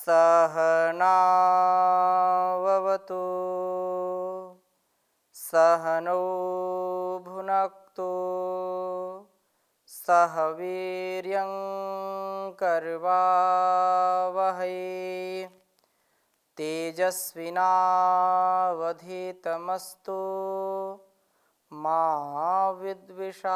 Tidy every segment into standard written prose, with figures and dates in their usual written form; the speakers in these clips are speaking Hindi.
सहनाववतु सहनौ भुनक्तु सह वीर्यं करवावहै तेजस्विनावधीतमस्तु मा विद्विषावहै।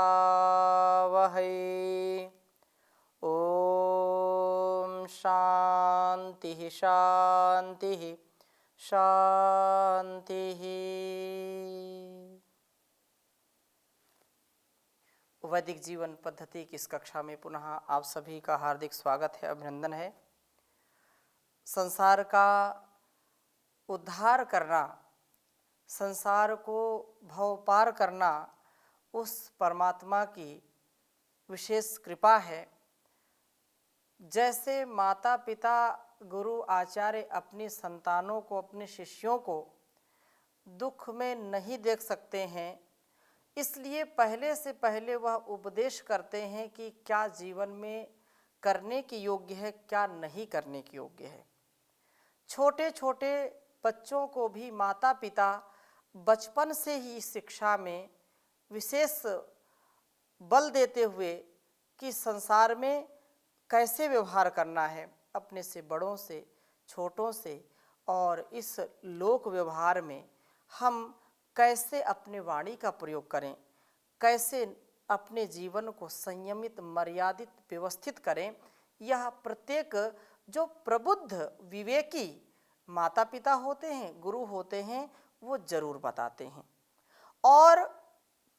ओम शांति शांति शांति। वैदिक जीवन पद्धति की इस कक्षा में पुनः आप सभी का हार्दिक स्वागत है, अभिनंदन है। संसार का उद्धार करना, संसार को भव पार करना उस परमात्मा की विशेष कृपा है। जैसे माता पिता गुरु आचार्य अपनी संतानों को, अपने शिष्यों को दुख में नहीं देख सकते हैं, इसलिए पहले से पहले वह उपदेश करते हैं कि क्या जीवन में करने के योग्य है, क्या नहीं करने के योग्य है। छोटे छोटे बच्चों को भी माता पिता बचपन से ही शिक्षा में विशेष बल देते हुए कि संसार में कैसे व्यवहार करना है अपने से बड़ों से, छोटों से, और इस लोक व्यवहार में हम कैसे अपने वाणी का प्रयोग करें, कैसे अपने जीवन को संयमित, मर्यादित, व्यवस्थित करें। यह प्रत्येक जो प्रबुद्ध विवेकी माता पिता होते हैं, गुरु होते हैं, वो जरूर बताते हैं। और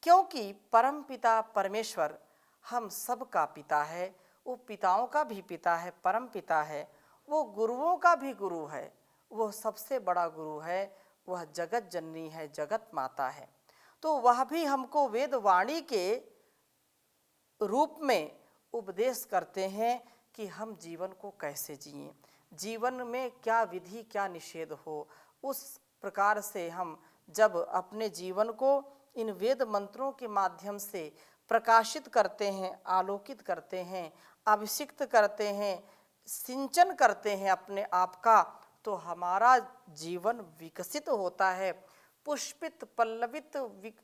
क्योंकि परम पिता परमेश्वर हम सबका पिता है, वो पिताओं का भी पिता है, परम पिता है, वो गुरुओं का भी गुरु है, वो सबसे बड़ा गुरु है, वह जगत जननी है, जगत माता है। तो वह भी हमको वेद वाणी के रूप में उपदेश करते हैं कि हम जीवन को कैसे जिएं, जीवन में क्या विधि क्या निषेध हो। उस प्रकार से हम जब अपने जीवन को इन वेद मंत्रों के माध्यम से प्रकाशित करते हैं, आलोकित करते हैं, अभिषिक्त करते हैं, सिंचन करते हैं अपने आप का, तो हमारा जीवन विकसित होता है, पुष्पित, पल्लवित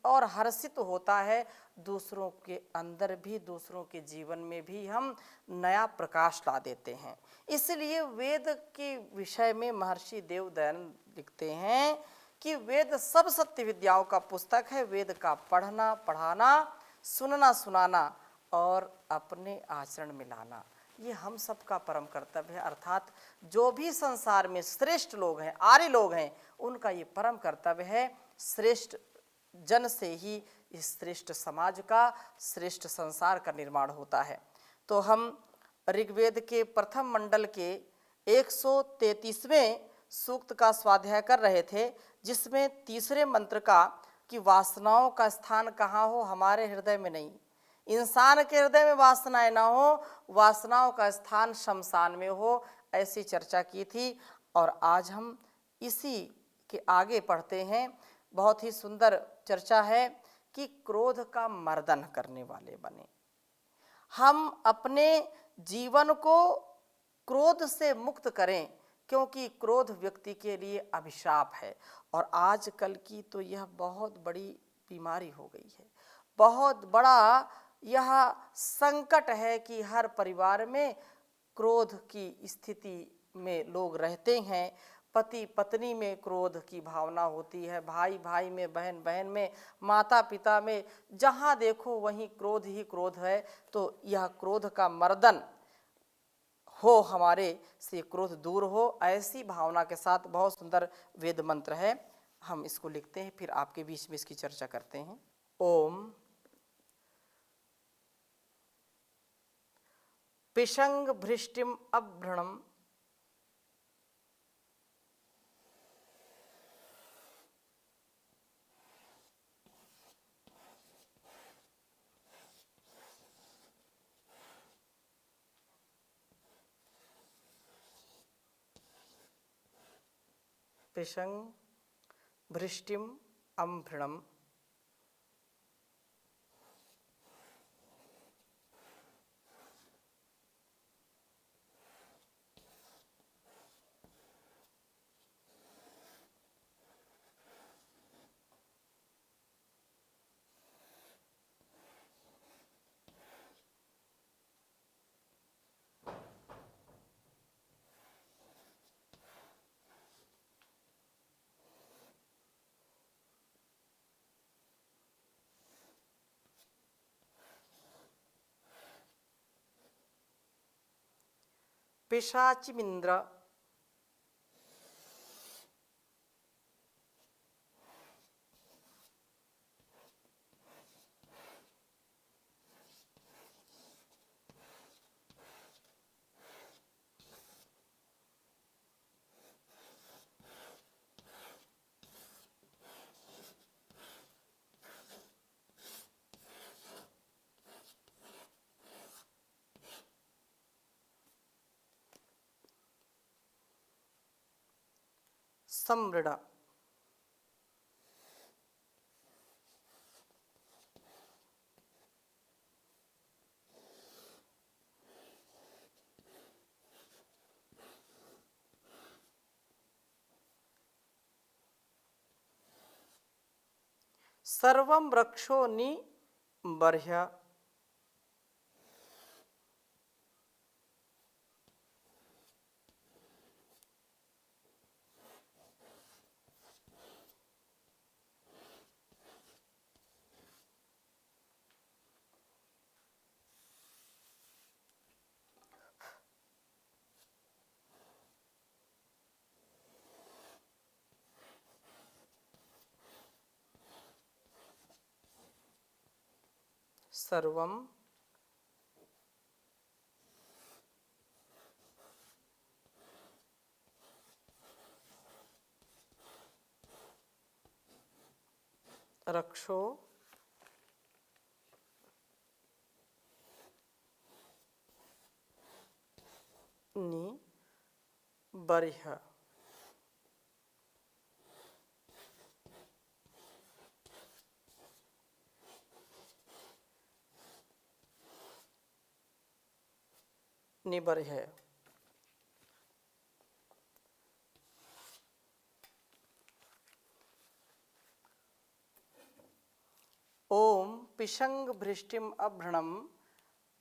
और हर्षित होता है। दूसरों के अंदर भी, दूसरों के जीवन में भी हम नया प्रकाश ला देते हैं। इसलिए वेद के विषय में महर्षि देवदयानंद लिखते हैं कि वेद सब सत्य विद्याओं का पुस्तक है। वेद का पढ़ना, पढ़ाना, सुनना, सुनाना और अपने आचरण में लाना, ये हम सबका परम कर्तव्य है। अर्थात जो भी संसार में श्रेष्ठ लोग हैं, आर्य लोग हैं, उनका ये परम कर्तव्य है। श्रेष्ठ जन से ही इस श्रेष्ठ समाज का, श्रेष्ठ संसार का निर्माण होता है। तो हम ऋग्वेद के प्रथम मंडल के 133वें सूक्त का स्वाध्याय कर रहे थे, जिसमें तीसरे मंत्र का कि वासनाओं का स्थान कहाँ हो, हमारे हृदय में नहीं। इंसान के हृदय में वासनाएं ना हो, वासनाओं का स्थान शमशान में हो, ऐसी चर्चा की थी। और आज हम इसी के आगे पढ़ते हैं। बहुत ही सुंदर चर्चा है कि क्रोध का मर्दन करने वाले बने। हम अपने जीवन को क्रोध से मुक्त करें, क्योंकि क्रोध व्यक्ति के लिए अभिशाप है। और आजकल की तो यह बहुत बड़ी बीमारी हो गई है, बहुत बड़ा यह संकट है कि हर परिवार में क्रोध की स्थिति में लोग रहते हैं। पति पत्नी में क्रोध की भावना होती है, भाई भाई में, बहन बहन में, माता पिता में, जहाँ देखो वहीं क्रोध ही क्रोध है। तो यह क्रोध का मर्दन हो, हमारे से क्रोध दूर हो, ऐसी भावना के साथ बहुत सुंदर वेद मंत्र है। हम इसको लिखते हैं, फिर आपके बीच में इसकी चर्चा करते हैं। ओम पिशंग भृष्टिम अभ्रणम पिशंग भृष्टिम अभ्रणम पिशाचिमिंद्र, समृण, सर्वं वृक्षो निबर्ह्य, सर्वं रक्षो निबर्ह्य, निबर्ह्य। ओम पिशंग भृष्टिम अभ्रणम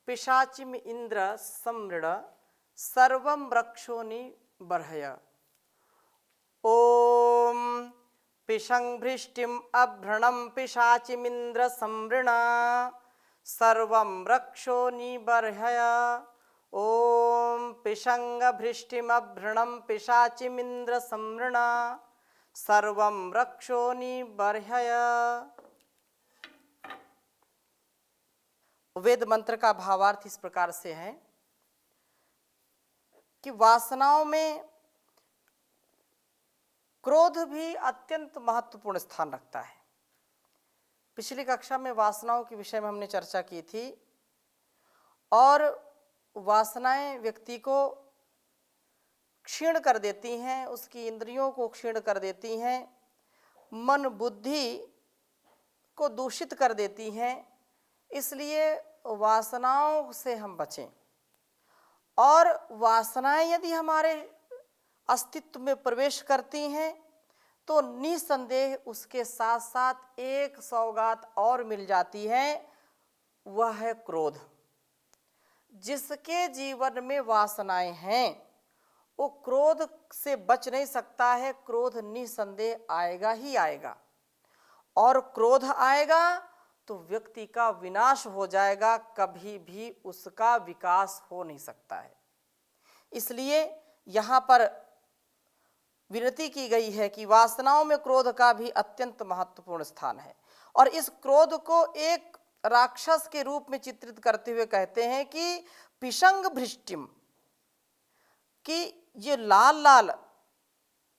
पिशाचिम इंद्र समृण सर्वं वृक्षो निबर्ह्य। ओम पिशंग भृष्टिम अभ्रणम पिशाचिमिंद्र समृण सर्वं वृक्षो निबर्ह्य। ओम पिशंग भृष्टिम अभ्रणम पिशाचिमिंद्र समृण सर्वं वृक्षो निबर्ह्य। वेद मंत्र का भावार्थ इस प्रकार से है कि वासनाओं में क्रोध भी अत्यंत महत्वपूर्ण स्थान रखता है। पिछली कक्षा में वासनाओं के विषय में हमने चर्चा की थी और वासनाएं व्यक्ति को क्षीण कर देती हैं, उसकी इंद्रियों को क्षीण कर देती हैं, मन बुद्धि को दूषित कर देती हैं। इसलिए वासनाओं से हम बचें और वासनाएं यदि हमारे अस्तित्व में प्रवेश करती हैं तो निसंदेह उसके साथ साथ एक सौगात और मिल जाती है, वह है क्रोध। जिसके जीवन में वासनाएं हैं वो क्रोध से बच नहीं सकता है। क्रोध निसंदेह आएगा ही आएगा और क्रोध आएगा तो व्यक्ति का विनाश हो जाएगा, कभी भी उसका विकास हो नहीं सकता है। इसलिए यहाँ पर विनती की गई है कि वासनाओं में क्रोध का भी अत्यंत महत्वपूर्ण स्थान है और इस क्रोध को एक राक्षस के रूप में चित्रित करते हुए कहते हैं कि पिशंग भृष्टिम, कि ये लाल लाल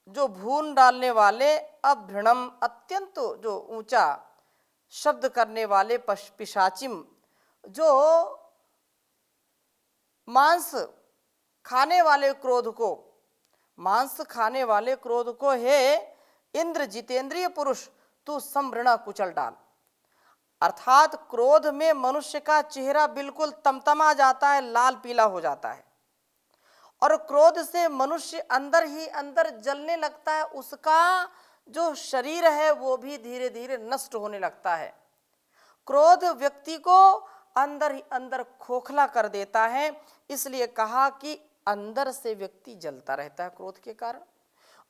जो भून डालने वाले अभ्रणम, अत्यंत जो ऊंचा शब्द करने वाले पिशाचिम, जो मांस खाने वाले क्रोध को, मांस खाने वाले क्रोध को हे इंद्र जितेंद्रिय पुरुष तू समृणा कुचल डाल। अर्थात क्रोध में मनुष्य का चेहरा बिल्कुल तमतमा जाता है, लाल पीला हो जाता है और क्रोध से मनुष्य अंदर ही अंदर जलने लगता है, उसका जो शरीर है वो भी धीरे धीरे नष्ट होने लगता है। क्रोध व्यक्ति को अंदर ही अंदर खोखला कर देता है। इसलिए कहा कि अंदर से व्यक्ति जलता रहता है क्रोध के कारण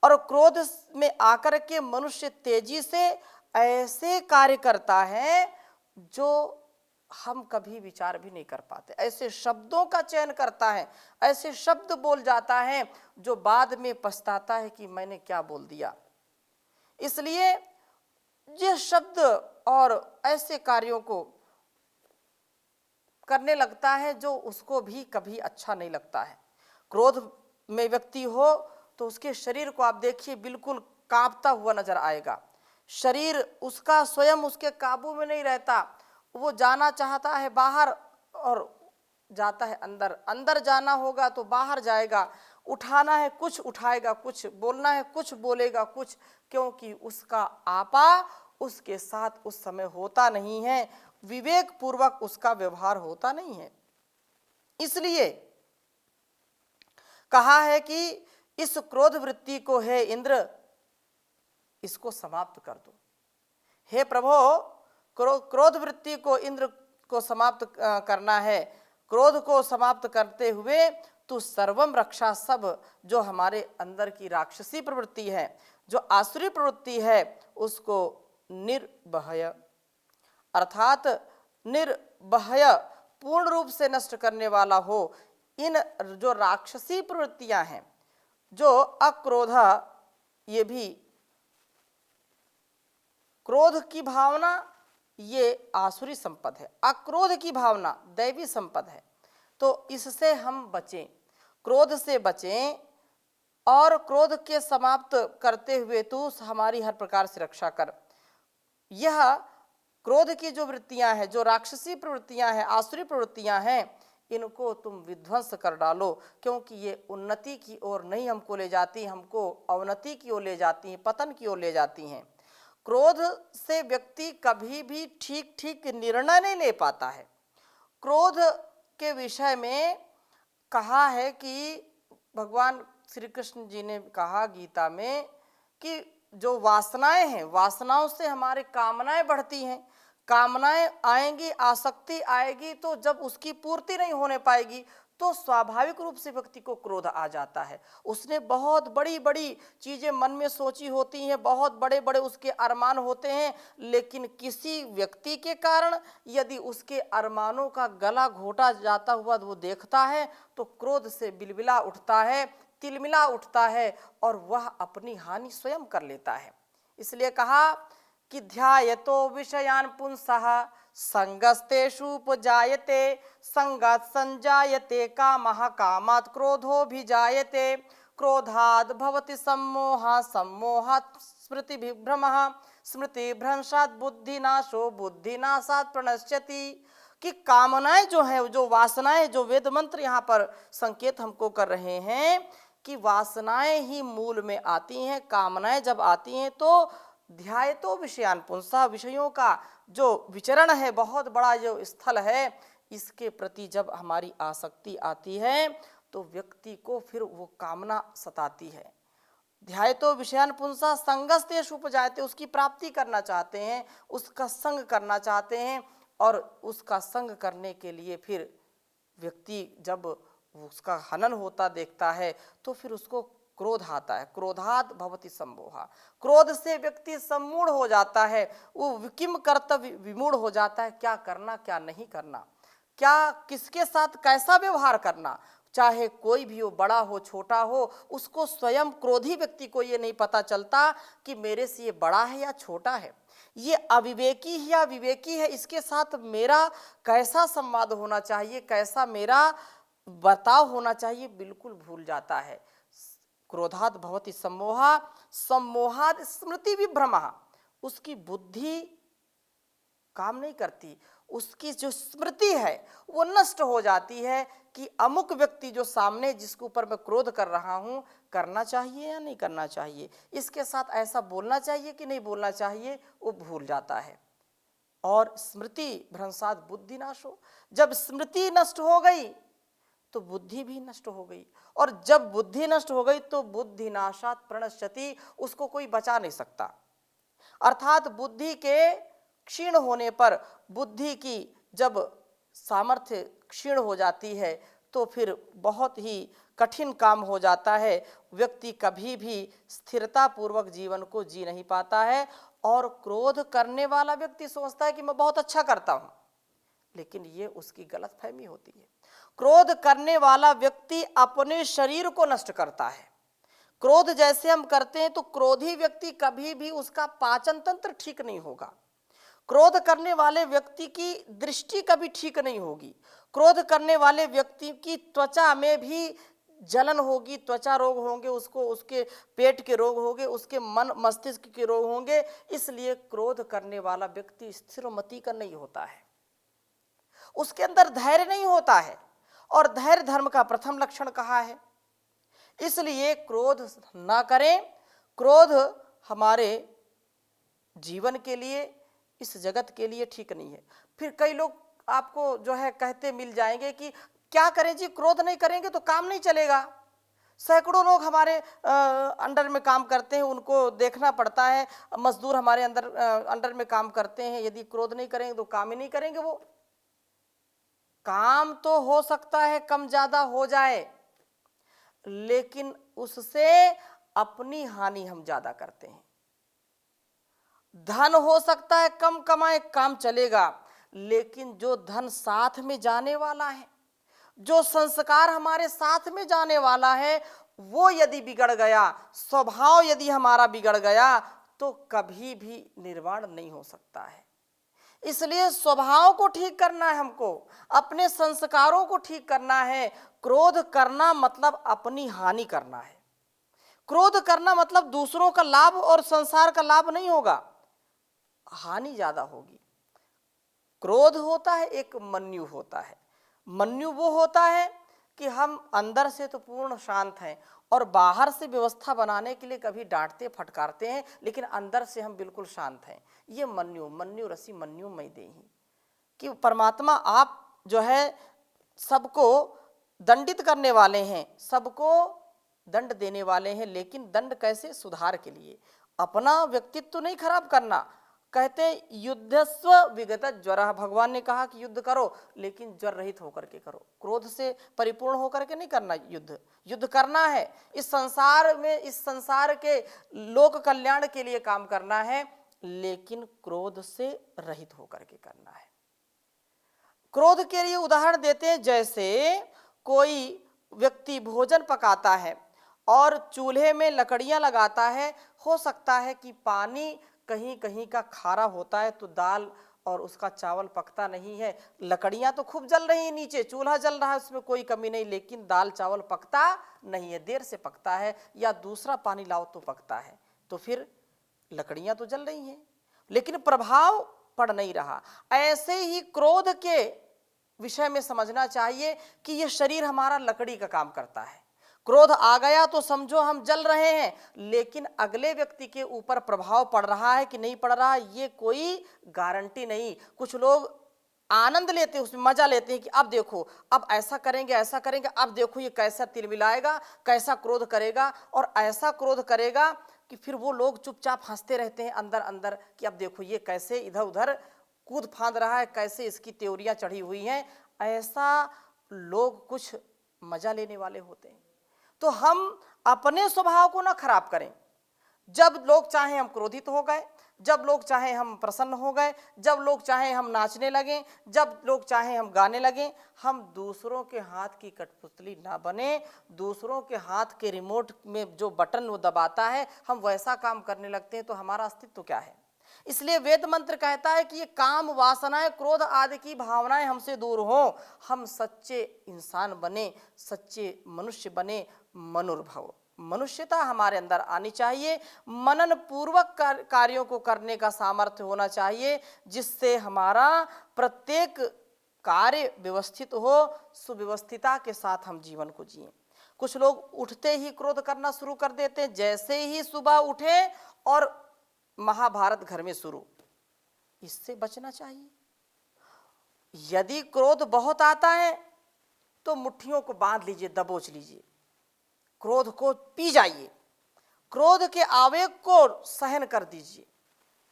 और क्रोध में आकर के मनुष्य तेजी से ऐसे कार्य करता है जो हम कभी विचार भी नहीं कर पाते। ऐसे शब्दों का चयन करता है, ऐसे शब्द बोल जाता है जो बाद में पछताता है कि मैंने क्या बोल दिया। इसलिए ये शब्द और ऐसे कार्यों को करने लगता है जो उसको भी कभी अच्छा नहीं लगता है। क्रोध में व्यक्ति हो तो उसके शरीर को आप देखिए बिल्कुल कांपता हुआ नजर आएगा। शरीर उसका स्वयं उसके काबू में नहीं रहता। वो जाना चाहता है बाहर और जाता है अंदर, अंदर जाना होगा तो बाहर जाएगा, उठाना है कुछ उठाएगा, कुछ बोलना है कुछ बोलेगा कुछ, क्योंकि उसका आपा उसके साथ उस समय होता नहीं है, विवेक पूर्वक उसका व्यवहार होता नहीं है। इसलिए कहा है कि इस क्रोध वृत्ति को हे इंद्र इसको समाप्त कर दो। हे प्रभो, क्रोध वृत्ति को इंद्र को समाप्त करना है। क्रोध को समाप्त करते हुए तू सर्वम रक्षा, सब जो हमारे अंदर की राक्षसी प्रवृत्ति है, जो आसुरी प्रवृत्ति है, उसको निर्भय अर्थात निर्भय पूर्ण रूप से नष्ट करने वाला हो। इन जो राक्षसी प्रवृत्तियां हैं, जो अक्रोध, ये भी क्रोध की भावना ये आसुरी संपद है, अक्रोध की भावना दैवी संपद है। तो इससे हम बचें, क्रोध से बचें और क्रोध के समाप्त करते हुए तू हमारी हर प्रकार से रक्षा कर। यह क्रोध की जो वृत्तियां हैं, जो राक्षसी प्रवृत्तियां हैं, आसुरी प्रवृत्तियां हैं, इनको तुम विध्वंस कर डालो, क्योंकि ये उन्नति की ओर नहीं हमको ले जाती, हमको अवनति की ओर ले जाती हैं, पतन की ओर ले जाती हैं। क्रोध से व्यक्ति कभी भी ठीक ठीक निर्णय नहीं ले पाता है। क्रोध के विषय में कहा है कि भगवान श्री कृष्ण जी ने कहा गीता में कि जो वासनाएं हैं, वासनाओं से हमारी कामनाएं बढ़ती हैं, कामनाएं आएंगी, आसक्ति आएगी, तो जब उसकी पूर्ति नहीं होने पाएगी तो स्वाभाविक रूप से व्यक्ति को क्रोध आ जाता है। उसने बहुत बड़ी बड़ी चीजें मन में सोची होती हैं, बहुत बड़े बड़े उसके अरमान होते हैं, लेकिन किसी व्यक्ति के कारण यदि उसके अरमानों का गला घोटा जाता हुआ वो देखता है तो क्रोध से बिलबिला उठता है, तिलमिला उठता है और वह अपनी हानि स्वयं कर लेता है। इसलिए कहा कि ध्यायतो विषयान पुंसः संगस्तेषुपजायते, संगात् संजायते कामः, कामात् क्रोधोऽभिजायते, क्रोधाद् भवति सम्मोहः, सम्मोहात् स्मृतिविभ्रमः, स्मृतिभ्रंशात् बुद्धिनाशो, बुद्धिनाशात् प्रणश्यति। कि कामनाएं जो है, जो वासनाएं, जो वेद मंत्र यहाँ पर संकेत हमको कर रहे हैं कि वासनाएं ही मूल में आती हैं। कामनाएं जब आती हैं तो ध्यायतो विषयान पुंसः, विषयों का जो विचरण है, बहुत बड़ा जो स्थल है, इसके प्रति जब हमारी आसक्ति आती है तो व्यक्ति को फिर वो कामना सताती है। ध्यायतो विषयान पुंसः संगस्तेषु उपजायते, उसकी प्राप्ति करना चाहते हैं, उसका संग करना चाहते हैं, और उसका संग करने के लिए फिर व्यक्ति जब उसका हनन होता देखता है तो फिर उसको क्रोध आता है। क्रोधात् भवति सम्मोहः, क्रोध से व्यक्ति सम्मूढ़ हो जाता है, वो किम कर्तव्य विमूढ़ हो जाता है, क्या करना क्या नहीं करना, क्या किसके साथ कैसा व्यवहार करना, चाहे कोई भी हो, बड़ा हो छोटा हो, उसको स्वयं क्रोधी व्यक्ति को ये नहीं पता चलता कि मेरे से ये बड़ा है या छोटा है, ये अविवेकी है या विवेकी है, इसके साथ मेरा कैसा संवाद होना चाहिए, कैसा मेरा बर्ताव होना चाहिए, बिल्कुल भूल जाता है। क्रोधात् भवति सम्मोहः, सम्मोहात् स्मृति विभ्रमः, उसकी बुद्धि काम नहीं करती, उसकी जो स्मृति है वो नष्ट हो जाती है कि अमुक व्यक्ति जो सामने जिसके ऊपर मैं क्रोध कर रहा हूं, करना चाहिए या नहीं करना चाहिए, इसके साथ ऐसा बोलना चाहिए कि नहीं बोलना चाहिए, वो भूल जाता है। और स्मृति भ्रंशात् बुद्धिनाशो, जब स्मृति नष्ट हो गई तो बुद्धि भी नष्ट हो गई, और जब बुद्धि नष्ट हो गई तो बुद्धिनाशात् प्रणश्यति, उसको कोई बचा नहीं सकता। अर्थात बुद्धि के क्षीण होने पर, बुद्धि की जब सामर्थ्य क्षीण हो जाती है तो फिर बहुत ही कठिन काम हो जाता है, व्यक्ति कभी भी स्थिरता पूर्वक जीवन को जी नहीं पाता है। और क्रोध करने वाला व्यक्ति सोचता है कि मैं बहुत अच्छा करता हूं, लेकिन ये उसकी गलतफहमी होती है। क्रोध करने वाला व्यक्ति अपने शरीर को नष्ट करता है। क्रोध जैसे हम करते हैं तो क्रोधी व्यक्ति कभी भी उसका पाचन तंत्र ठीक नहीं होगा। क्रोध करने वाले व्यक्ति की दृष्टि कभी ठीक नहीं होगी। क्रोध करने वाले व्यक्ति की त्वचा में भी जलन होगी, त्वचा रोग होंगे, उसको उसके पेट के रोग होंगे, उसके मन मस्तिष्क के रोग होंगे। इसलिए क्रोध करने वाला व्यक्ति स्थिरमति का नहीं होता है, उसके अंदर धैर्य नहीं होता है, और धैर्य धर्म का प्रथम लक्षण कहा है। इसलिए क्रोध ना करें। क्रोध हमारे जीवन के लिए, इस जगत के लिए ठीक नहीं है। फिर कई लोग आपको जो है कहते मिल जाएंगे कि क्या करें जी, क्रोध नहीं करेंगे तो काम नहीं चलेगा। सैकड़ों लोग हमारे अंडर में काम करते हैं, उनको देखना पड़ता है। मजदूर हमारे अंडर में काम करते हैं, यदि क्रोध नहीं करेंगे तो काम ही नहीं करेंगे। वो काम तो हो सकता है कम ज्यादा हो जाए, लेकिन उससे अपनी हानि हम ज्यादा करते हैं। धन हो सकता है कम कमाए, काम चलेगा, लेकिन जो धन साथ में जाने वाला है, जो संस्कार हमारे साथ में जाने वाला है, वो यदि बिगड़ गया, स्वभाव यदि हमारा बिगड़ गया, तो कभी भी निर्माण नहीं हो सकता है। इसलिए स्वभाव को ठीक करना है हमको, अपने संस्कारों को ठीक करना है। क्रोध करना मतलब अपनी हानि करना है। क्रोध करना मतलब दूसरों का लाभ और संसार का लाभ नहीं होगा, हानि ज्यादा होगी। क्रोध होता है एक मन्यु होता है। मन्यु वो होता है कि हम अंदर से तो पूर्ण शांत हैं और बाहर से व्यवस्था बनाने के लिए कभी डांटते फटकारते हैं, लेकिन अंदर से हम बिल्कुल शांत हैं। ये मन्यु, मन्यु रसी मन्यु मई देहि, कि परमात्मा आप जो है सबको दंडित करने वाले हैं, सबको दंड देने वाले हैं, लेकिन दंड कैसे? सुधार के लिए। अपना व्यक्तित्व नहीं खराब करना। कहते युद्धस्व विगत ज्वर, भगवान ने कहा कि युद्ध करो, लेकिन ज्वर रहित होकर के करो, क्रोध से परिपूर्ण होकर के नहीं करना। युद्ध युद्ध करना है, इस संसार में, इस संसार के लोक कल्याण के लिए काम करना है, लेकिन क्रोध से रहित होकर के करना है। क्रोध के लिए उदाहरण देते हैं, जैसे कोई व्यक्ति भोजन पकाता है और चूल्हे में लकड़ियां लगाता है। हो सकता है कि पानी कहीं कहीं का खारा होता है, तो दाल और उसका चावल पकता नहीं है। लकड़ियां तो खूब जल रही हैं, नीचे चूल्हा जल रहा है, उसमें कोई कमी नहीं, लेकिन दाल चावल पकता नहीं है, देर से पकता है, या दूसरा पानी लाओ तो पकता है। तो फिर लकड़ियां तो जल रही हैं, लेकिन प्रभाव पड़ नहीं रहा। ऐसे ही क्रोध के विषय में समझना चाहिए कि यह शरीर हमारा लकड़ी का काम करता है। क्रोध आ गया तो समझो हम जल रहे हैं, लेकिन अगले व्यक्ति के ऊपर प्रभाव पड़ रहा है कि नहीं पड़ रहा, ये कोई गारंटी नहीं। कुछ लोग आनंद लेते हैं, उसमें मजा लेते हैं कि अब देखो, अब ऐसा करेंगे, ऐसा करेंगे, अब देखो ये कैसा तिलमिलाएगा, कैसा क्रोध करेगा, और ऐसा क्रोध करेगा कि फिर वो लोग चुपचाप हंसते रहते हैं अंदर अंदर कि अब देखो ये कैसे इधर उधर कूद फांद रहा है, कैसे इसकी त्योरियां चढ़ी हुई हैं। ऐसा लोग कुछ मजा लेने वाले होते हैं। तो हम अपने स्वभाव को ना खराब करें। जब लोग चाहें हम क्रोधित हो गए, जब लोग चाहें हम प्रसन्न हो गए, जब लोग चाहें हम नाचने लगें, जब लोग चाहें हम गाने लगें, हम दूसरों के हाथ की कठपुतली ना बने। दूसरों के हाथ के रिमोट में जो बटन वो दबाता है, हम वैसा काम करने लगते हैं, तो हमारा अस्तित्व क्या है? इसलिए वेद मंत्र कहता है कि ये काम वासनाएं क्रोध आदि की भावनाएं हमसे दूर हो, हम सच्चे इंसान बने, सच्चे मनुष्य बने, मनुर्भव। मनुष्यता हमारे अंदर आनी चाहिए, मनन पूर्वक कार्यों को करने का सामर्थ्य होना चाहिए, जिससे हमारा प्रत्येक कार्य व्यवस्थित हो, सुव्यवस्थिता के साथ हम जीवन को जिए। कुछ लोग उठते ही क्रोध करना शुरू कर देते हैं, जैसे ही सुबह उठे और महाभारत घर में शुरू। इससे बचना चाहिए। यदि क्रोध बहुत आता है तो मुट्ठियों को बांध लीजिए, दबोच लीजिए, क्रोध को पी जाइए, क्रोध के आवेग को सहन कर दीजिए।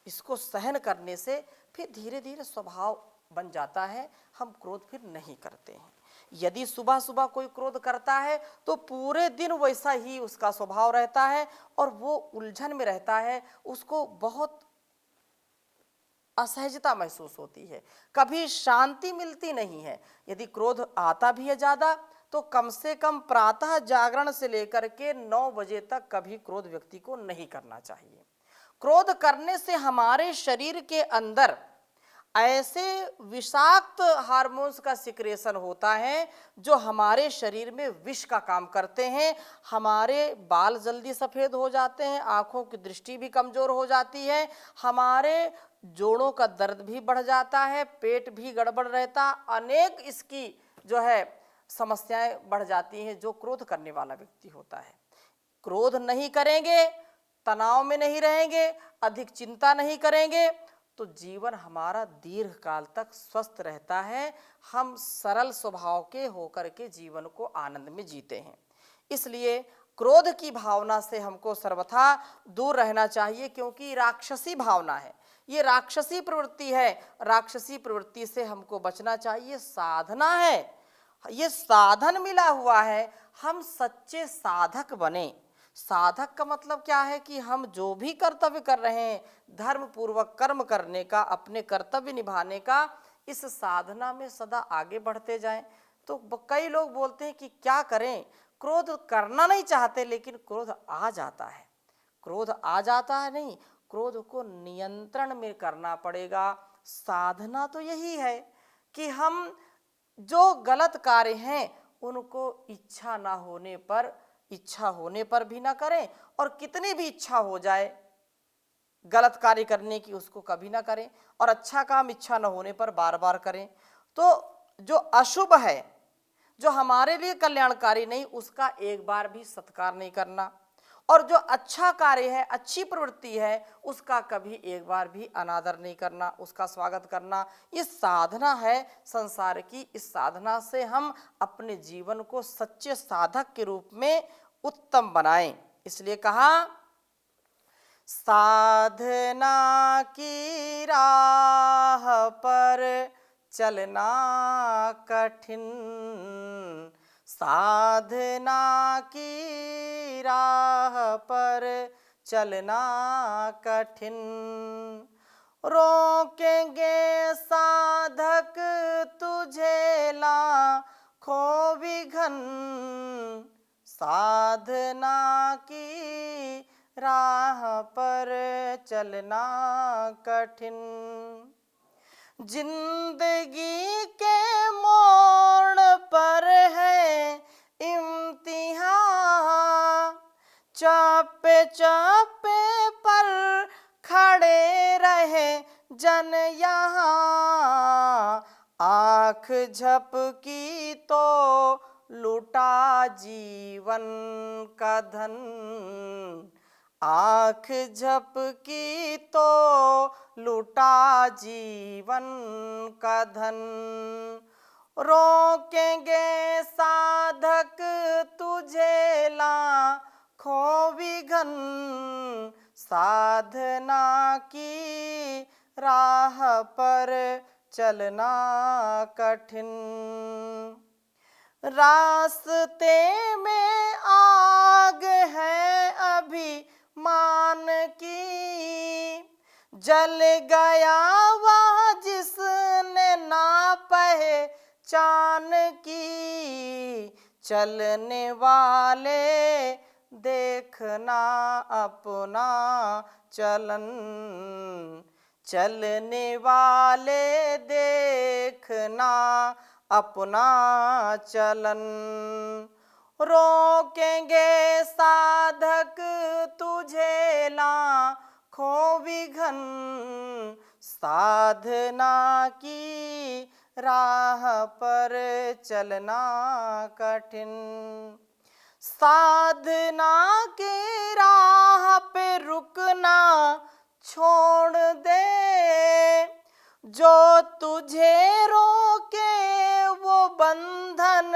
इसको सहन करने से फिर धीरे धीरे स्वभाव बन जाता है, हम क्रोध फिर नहीं करते हैं। यदि सुबह सुबह कोई क्रोध करता है तो पूरे दिन वैसा ही उसका स्वभाव रहता है और वो उलझन में रहता है, उसको बहुत असहजता महसूस होती है, कभी शांति मिलती नहीं है। यदि क्रोध आता भी है ज़्यादा तो कम से कम प्रातः जागरण से लेकर के 9 बजे तक कभी क्रोध व्यक्ति को नहीं करना चाहिए। क्रोध करने से हमारे शरीर के अंदर ऐसे विषाक्त हार्मोन्स का सिक्रेशन होता है जो हमारे शरीर में विष का काम करते हैं। हमारे बाल जल्दी सफ़ेद हो जाते हैं, आँखों की दृष्टि भी कमज़ोर हो जाती है, हमारे जोड़ों का दर्द भी बढ़ जाता है, पेट भी गड़बड़ रहता, अनेक इसकी जो है समस्याएं बढ़ जाती हैं जो क्रोध करने वाला व्यक्ति होता है। क्रोध नहीं करेंगे, तनाव में नहीं रहेंगे, अधिक चिंता नहीं करेंगे तो जीवन हमारा दीर्घ काल तक स्वस्थ रहता है। हम सरल स्वभाव के होकर के जीवन को आनंद में जीते हैं। इसलिए क्रोध की भावना से हमको सर्वथा दूर रहना चाहिए, क्योंकि राक्षसी भावना है, ये राक्षसी प्रवृत्ति है। राक्षसी प्रवृत्ति से हमको बचना चाहिए। साधना है, ये साधन मिला हुआ है, हम सच्चे साधक बने। साधक का मतलब क्या है कि हम जो भी कर्तव्य कर रहे हैं, धर्म पूर्वक कर्म करने का, अपने कर्तव्य निभाने का, इस साधना में सदा आगे बढ़ते जाएं। तो कई लोग बोलते हैं कि क्या करें, क्रोध करना नहीं चाहते लेकिन क्रोध आ जाता है। क्रोध आ जाता है नहीं, क्रोध को नियंत्रण में करना पड़ेगा। साधना तो यही है कि हम जो गलत कार्य हैं उनको इच्छा होने पर भी ना करें, और कितनी भी इच्छा हो जाए गलत कार्य करने की उसको कभी ना करें, और अच्छा काम इच्छा न होने पर बार बार करें। तो जो अशुभ है, जो हमारे लिए कल्याणकारी नहीं, उसका एक बार भी सत्कार नहीं करना, और जो अच्छा कार्य है, अच्छी प्रवृत्ति है, उसका कभी एक बार भी अनादर नहीं करना, उसका स्वागत करना। ये साधना है संसार की। इस साधना से हम अपने जीवन को सच्चे साधक के रूप में उत्तम बनाएं। इसलिए कहा, साधना की राह पर चलना कठिन, साधना की राह पर चलना कठिन, रोकेंगे साधक तुझे लाखों विघन, साधना की राह पर चलना कठिन। जिंदगी के मोड़ पर है इम्तिहान, चापे चापे पर खड़े रहे जन यहाँ, आँख झपकी तो लूटा जीवन का धन, आँख झपकी तो लूटा जीवन का धन, रोकेंगे साधक तुझे लाखों विघन, साधना की राह पर चलना कठिन। रास्ते में आग है अभिमान की, जल गया वह जिसने ना पहचान की, चलने वाले देखना अपना चलन, चलने वाले देखना अपना चलन, रोकेंगे साधक तुझे लाखों विघन, साधना की राह पर चलना कठिन। साधना की राह पे रुकना छोड़ दे, जो तुझे रोके वो बंधन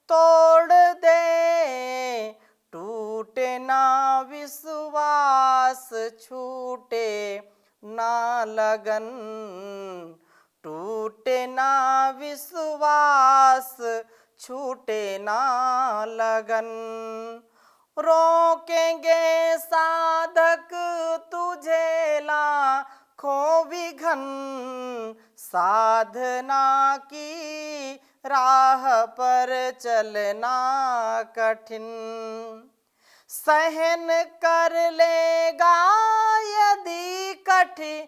तोड़ दे, टूटे ना विश्वास छूटे ना लगन, टूटे ना विश्वास छूटे ना लगन, रोकेंगे साधक तुझे लाखों खो विघन, साधना की राह पर चलना कठिन। सहन कर लेगा यदि कठिनाइयाँ,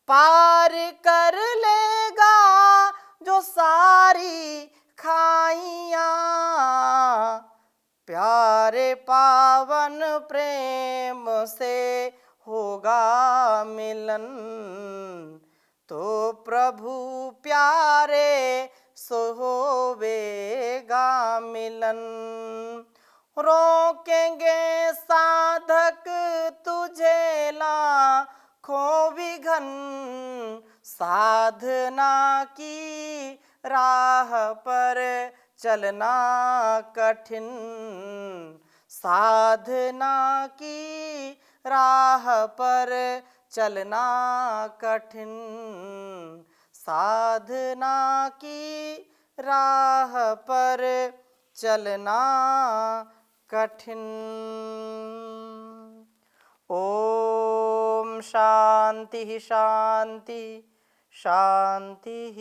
पार कर लेगा जो सारी खाइयाँ। प्यारे पावन प्रेम से होगा मिलन, तो प्रभु प्यारे सो होवेगा मिलन। रोकेंगे साधक तुझे लाखों विघन, साधना की राह पर चलना कठिन। साधना की राह पर चलना कठिन। साधना की राह पर चलना कठिन। ओम शांति शांति शांति।